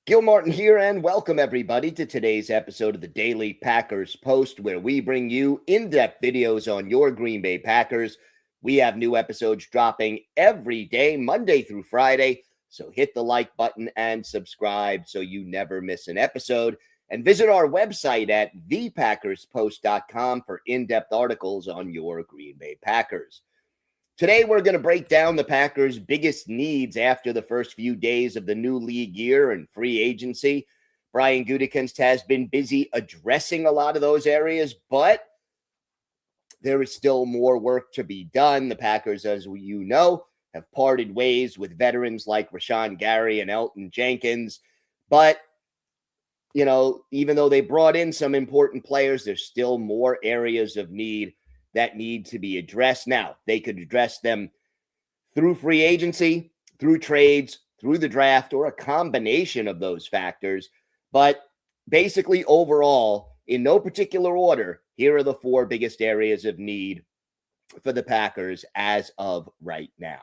Gil Martin here, and welcome everybody to today's episode of the Daily Packers Post, where we bring you in-depth videos on your Green Bay Packers. We have new episodes dropping every day, Monday through Friday, so hit the like button and subscribe so you never miss an episode. And visit our website at thepackerspost.com for in-depth articles on your Green Bay Packers. Today, we're going to break down the Packers' biggest needs after the first few days of the new league year and free agency. Brian Gutekunst has been busy addressing a lot of those areas, but there is still more work to be done. The Packers, as you know, have parted ways with veterans like Rashawn Gary and Elgton Jenkins. But, you know, even though they brought in some important players, there's still more areas of need that need to be addressed. Now, they could address them through free agency, through trades, through the draft, or a combination of those factors. But basically, overall, in no particular order, here are the four biggest areas of need for the Packers as of right now.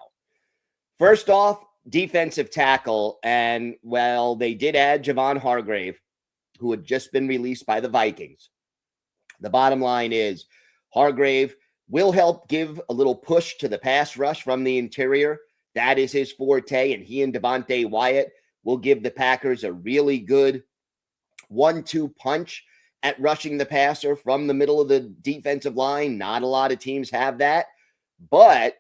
First off, defensive tackle. And, well, they did add Javon Hargrave, who had just been released by the Vikings. The bottom line is, Hargrave will help give a little push to the pass rush from the interior. That is his forte, and he and Devontae Wyatt will give the Packers a really good 1-2 punch at rushing the passer from the middle of the defensive line. Not a lot of teams have that, but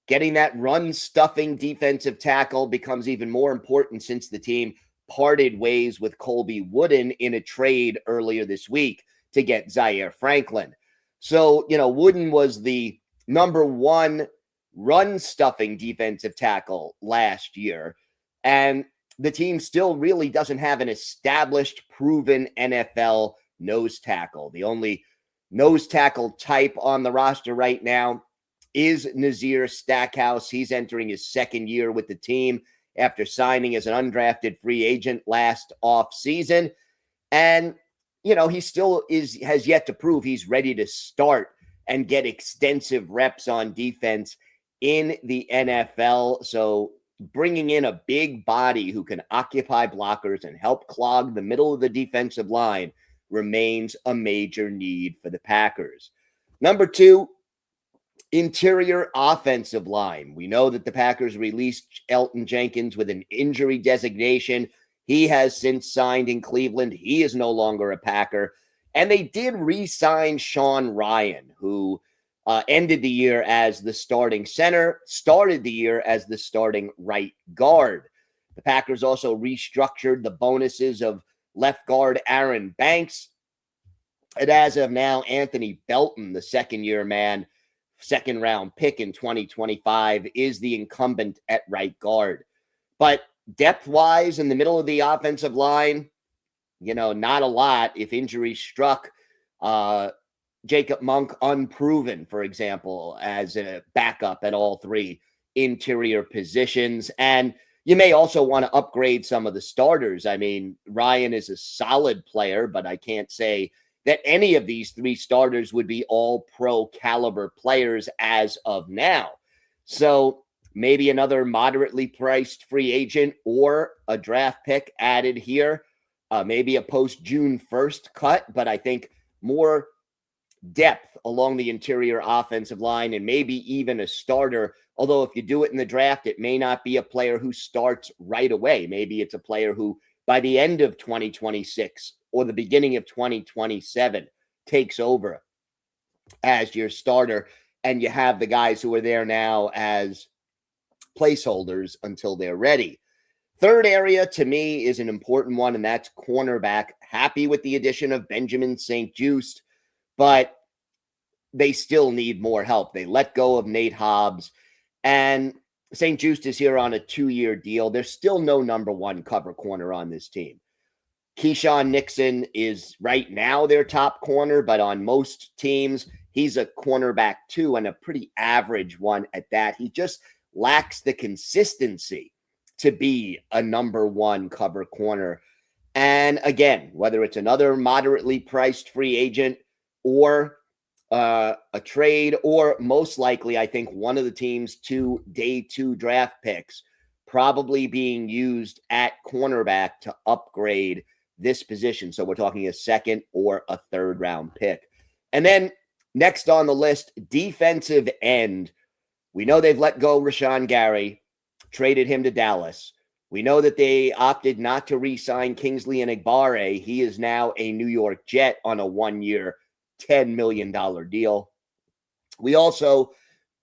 getting that run-stuffing defensive tackle becomes even more important since the team parted ways with Colby Wooden in a trade earlier this week to get Zaire Franklin. So, you know, Wooden was the number one run-stuffing defensive tackle last year, and the team still really doesn't have an established, proven NFL nose tackle. The only nose tackle type on the roster right now is Nazir Stackhouse. He's entering his second year with the team after signing as an undrafted free agent last offseason. And you know, he still has yet to prove he's ready to start and get extensive reps on defense in the NFL. So bringing in a big body who can occupy blockers and help clog the middle of the defensive line remains a major need for the Packers. Number two, interior offensive line. We know that the Packers released Elgton Jenkins with an injury designation. He has since signed in Cleveland. He is no longer a Packer. And they did re-sign Sean Ryan, who ended the year as the starting center, started the year as the starting right guard. The Packers also restructured the bonuses of left guard Aaron Banks. And as of now, Anthony Belton, the second-year man, second-round pick in 2025, is the incumbent at right guard. But depth-wise, in the middle of the offensive line, you know, not a lot. If injuries struck, Jacob Monk unproven, for example, as a backup at all three interior positions. And you may also want to upgrade some of the starters. I mean, Ryan is a solid player, but I can't say that any of these three starters would be all pro caliber players as of now. So maybe another moderately priced free agent or a draft pick added here. Maybe a post-June 1st cut, but I think more depth along the interior offensive line and maybe even a starter. Although if you do it in the draft, it may not be a player who starts right away. Maybe it's a player who by the end of 2026 or the beginning of 2027 takes over as your starter, and you have the guys who are there now as placeholders until they're ready. Third area to me is an important one, and that's cornerback. Happy with the addition of Benjamin St-Juste, but they still need more help. They let go of Nate Hobbs, and St-Juste is here on a 2-year deal. There's still no number one cover corner on this team. Keyshawn Nixon is right now their top corner, but on most teams, he's a cornerback too, and a pretty average one at that. He just lacks the consistency to be a number one cover corner. And again, whether it's another moderately priced free agent or a trade, or most likely, I think one of the team's 2 day 2 draft picks probably being used at cornerback to upgrade this position. So we're talking a second or a third round pick. And then next on the list, defensive end. We know they've let go Rashawn Gary, traded him to Dallas. We know that they opted not to re-sign Kingsley Enagbare. He is now a New York Jet on a 1-year, $10 million deal. We also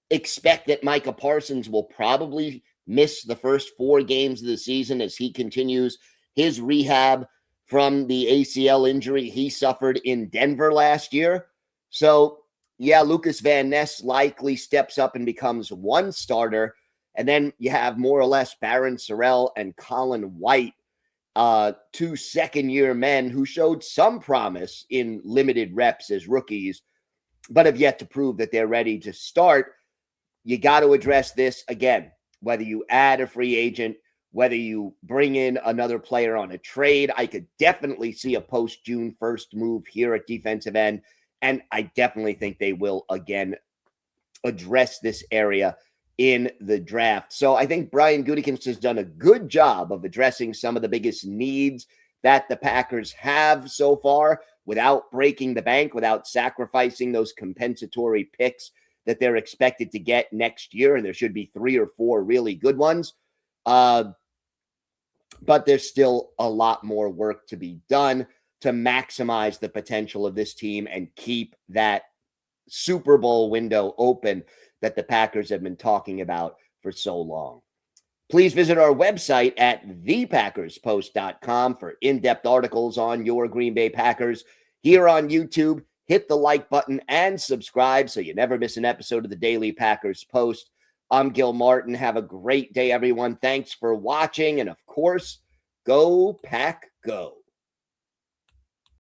expect that Micah Parsons will probably miss the first 4 games of the season as he continues his rehab from the ACL injury he suffered in Denver last year. So, yeah, Lucas Van Ness likely steps up and becomes one starter. And then you have more or less Barron Sorrell and Colin White, 2 second-year men who showed some promise in limited reps as rookies, but have yet to prove that they're ready to start. You got to address this again, whether you add a free agent, whether you bring in another player on a trade. I could definitely see a post-June 1st move here at defensive end, and I definitely think they will again address this area in the draft. So I think Brian Gutekunst has done a good job of addressing some of the biggest needs that the Packers have so far without breaking the bank, without sacrificing those compensatory picks that they're expected to get next year. And there should be 3 or 4 really good ones. But there's still a lot more work to be done to maximize the potential of this team and keep that Super Bowl window open that the Packers have been talking about for so long. Please visit our website at thepackerspost.com for in-depth articles on your Green Bay Packers. Here on YouTube, hit the like button and subscribe so you never miss an episode of the Daily Packers Post. I'm Gil Martin. Have a great day, everyone. Thanks for watching. And of course, go Pack Go.